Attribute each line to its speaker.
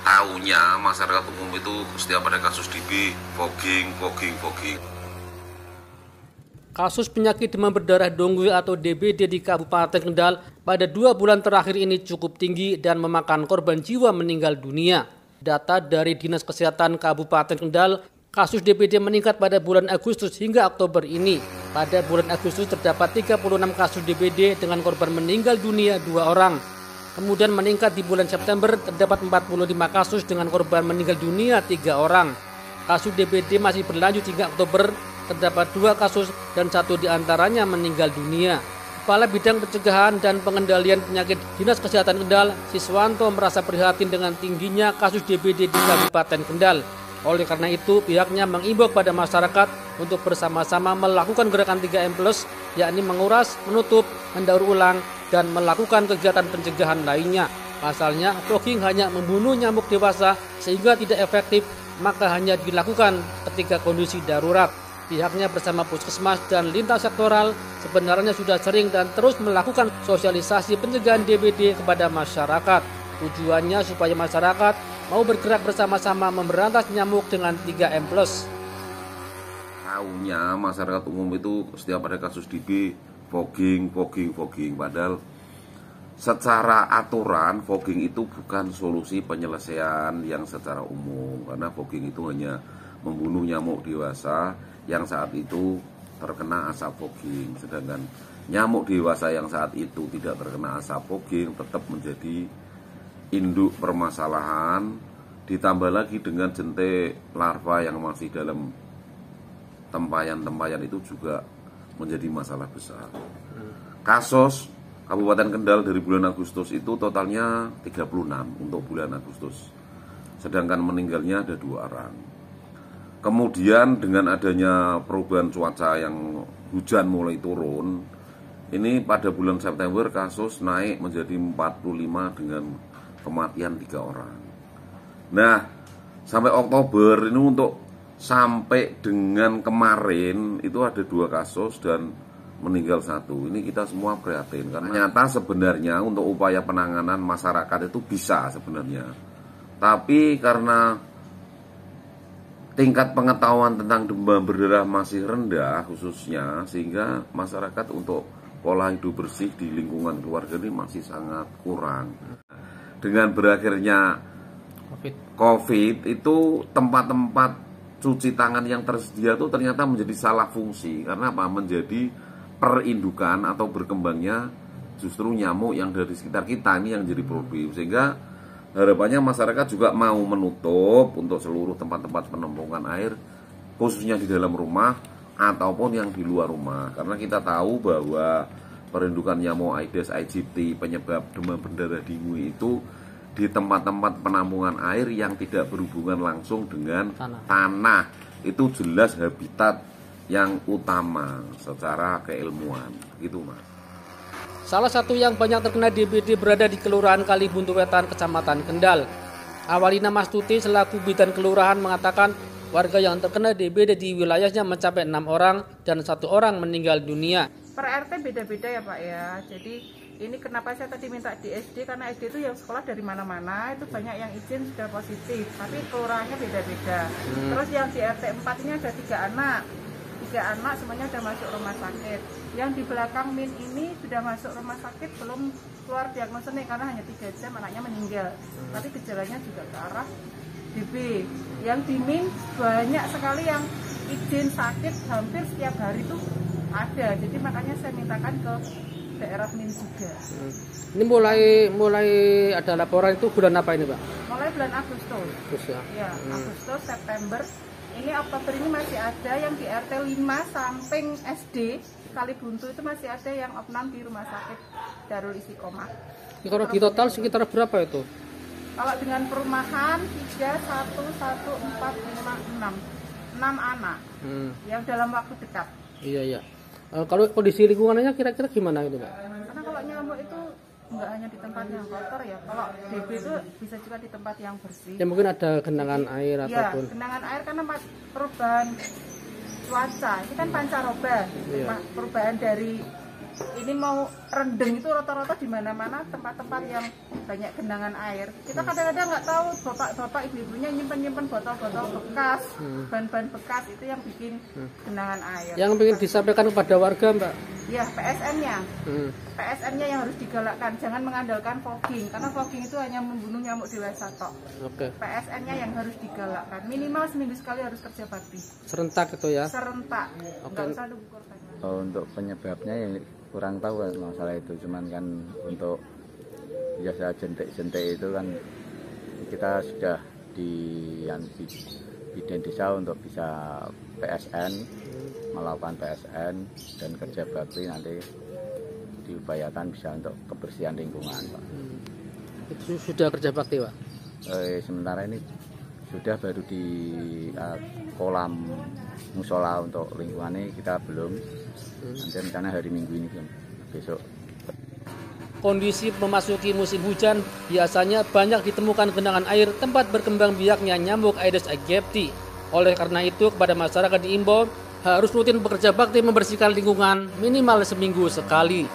Speaker 1: Taunya masyarakat umum itu setiap ada kasus DB, fogging.
Speaker 2: Kasus penyakit demam berdarah dengue atau DBD di Kabupaten Kendal pada 2 bulan terakhir ini cukup tinggi dan memakan korban jiwa meninggal dunia. Data dari Dinas Kesehatan Kabupaten Kendal, kasus DBD meningkat pada bulan Agustus hingga Oktober ini. Pada bulan Agustus terdapat 36 kasus DBD dengan korban meninggal dunia 2 orang. Kemudian meningkat di bulan September terdapat 45 kasus dengan korban meninggal dunia 3 orang. Kasus DBD masih berlanjut hingga Oktober, terdapat 2 kasus dan 1 diantaranya meninggal dunia. Kepala Bidang Pencegahan dan Pengendalian Penyakit Dinas Kesehatan Kendal, Siswanto, merasa prihatin dengan tingginya kasus DBD di Kabupaten Kendal. Oleh karena itu, pihaknya mengimbau pada masyarakat untuk bersama-sama melakukan gerakan 3M+, yakni menguras, menutup, mendaur ulang, dan melakukan kegiatan pencegahan lainnya. Pasalnya, fogging hanya membunuh nyamuk dewasa sehingga tidak efektif, maka hanya dilakukan ketika kondisi darurat. Pihaknya bersama puskesmas dan lintas sektoral sebenarnya sudah sering dan terus melakukan sosialisasi pencegahan DBD kepada masyarakat. Tujuannya supaya masyarakat mau bergerak bersama-sama memberantas nyamuk dengan 3M+.
Speaker 1: Taunya masyarakat umum itu setiap ada kasus DB, fogging. Padahal secara aturan fogging itu bukan solusi penyelesaian yang secara umum, karena fogging itu hanya membunuh nyamuk dewasa yang saat itu terkena asap fogging. Sedangkan nyamuk dewasa yang saat itu tidak terkena asap fogging tetap menjadi induk permasalahan, ditambah lagi dengan jentik larva yang masih dalam tempayan itu juga menjadi masalah besar. Kasus Kabupaten Kendal dari bulan Agustus itu totalnya 36 untuk bulan Agustus. Sedangkan meninggalnya ada 2 orang. Kemudian dengan adanya perubahan cuaca yang hujan mulai turun, ini pada bulan September kasus naik menjadi 45 dengan kematian 3 orang. Nah, sampai Oktober ini untuk sampai dengan kemarin itu ada 2 kasus dan meninggal 1. Ini kita semua prihatin karena ternyata sebenarnya untuk upaya penanganan masyarakat itu bisa sebenarnya. Tapi karena tingkat pengetahuan tentang demam berdarah masih rendah khususnya, sehingga masyarakat untuk pola hidup bersih di lingkungan keluarga ini masih sangat kurang. Dengan berakhirnya COVID itu tempat-tempat cuci tangan yang tersedia itu ternyata menjadi salah fungsi. Karena apa? Menjadi perindukan atau berkembangnya justru nyamuk yang dari sekitar kita ini yang jadi problem. Sehingga harapannya masyarakat juga mau menutup untuk seluruh tempat-tempat penampungan air, khususnya di dalam rumah ataupun yang di luar rumah. Karena kita tahu bahwa perindukan nyamuk Aedes aegypti penyebab demam berdarah dengue itu di tempat-tempat penampungan air yang tidak berhubungan langsung dengan tanah. Itu jelas habitat yang utama secara keilmuan, gitu Mas.
Speaker 2: Salah satu yang banyak terkena DBD berada di Kelurahan Kalibuntu Wetan, Kecamatan Kendal. Awalina Mastuti selaku Bidan Kelurahan mengatakan warga yang terkena DBD di wilayahnya mencapai 6 orang dan 1 orang meninggal dunia.
Speaker 3: Per RT beda-beda ya Pak ya. Jadi ini kenapa saya tadi minta di SD, karena SD itu yang sekolah dari mana-mana itu banyak yang izin sudah positif, tapi kelurahannya beda-beda. Terus yang di RT 4 ini ada 3 anak. 3 anak semuanya sudah masuk rumah sakit. Yang di belakang Min ini sudah masuk rumah sakit, belum keluar diagnosa nih karena hanya 3 jam anaknya meninggal. Tapi gejalanya juga ke arah DB. Yang di Min banyak sekali yang izin sakit hampir setiap hari itu ada. Jadi makanya saya mintakan ke daerah Min juga.
Speaker 2: Ini mulai ada laporan itu bulan apa ini Pak?
Speaker 3: Mulai bulan Agustus. Ya, Agustus, September. Ini Oktober ini masih ada yang di RT 5 samping SD Kalibuntu itu masih ada yang opnam di rumah sakit Darul Istiqomah.
Speaker 2: Kalau di total sekitar berapa itu?
Speaker 3: Kalau dengan perumahan 3, 1, 1, 4, 5, 6 anak yang dalam waktu dekat.
Speaker 2: Iya. Kalau kondisi lingkungannya kira-kira gimana itu Pak?
Speaker 3: Karena kalau nyamuk itu nggak hanya di tempat yang kotor ya, kalau DB itu bisa juga di tempat yang bersih.
Speaker 2: Ya mungkin ada genangan air ataupun.
Speaker 3: Ya, genangan air karena perubahan cuaca. Ini kan pancaroba, perubahan dari ini mau rendeng itu rata-rata di mana-mana tempat-tempat yang banyak genangan air. Kita kadang-kadang nggak tahu bapak-bapak ibu-ibunya nyimpen botol-botol bekas, ban-ban bekas itu yang bikin genangan air.
Speaker 2: Yang ingin disampaikan kepada warga, Mbak?
Speaker 3: Ya, PSN-nya. PSN-nya yang harus digalakkan, jangan mengandalkan fogging karena fogging itu hanya membunuh nyamuk dewasa tok.
Speaker 2: Oke.
Speaker 3: PSN-nya yang harus digalakkan, minimal seminggu sekali harus kerja bakti.
Speaker 2: Serentak itu ya?
Speaker 3: Serentak, nggak usah nunggu korban.
Speaker 4: Untuk penyebabnya ya kurang tahu kan masalah itu, cuman kan untuk biasa jentik-jentik itu kan kita sudah di bidang desa untuk bisa PSN, melakukan PSN dan kerja bakti nanti diupayakan bisa untuk kebersihan lingkungan, Pak.
Speaker 2: Itu sudah kerja bakti, Pak?
Speaker 4: Sementara ini sudah baru di kolam musola untuk lingkungannya kita belum. Nanti rencana hari Minggu ini besok.
Speaker 2: Kondisi memasuki musim hujan, biasanya banyak ditemukan genangan air tempat berkembang biaknya nyamuk Aedes aegypti. Oleh karena itu, kepada masyarakat diimbau harus rutin bekerja bakti membersihkan lingkungan minimal seminggu sekali.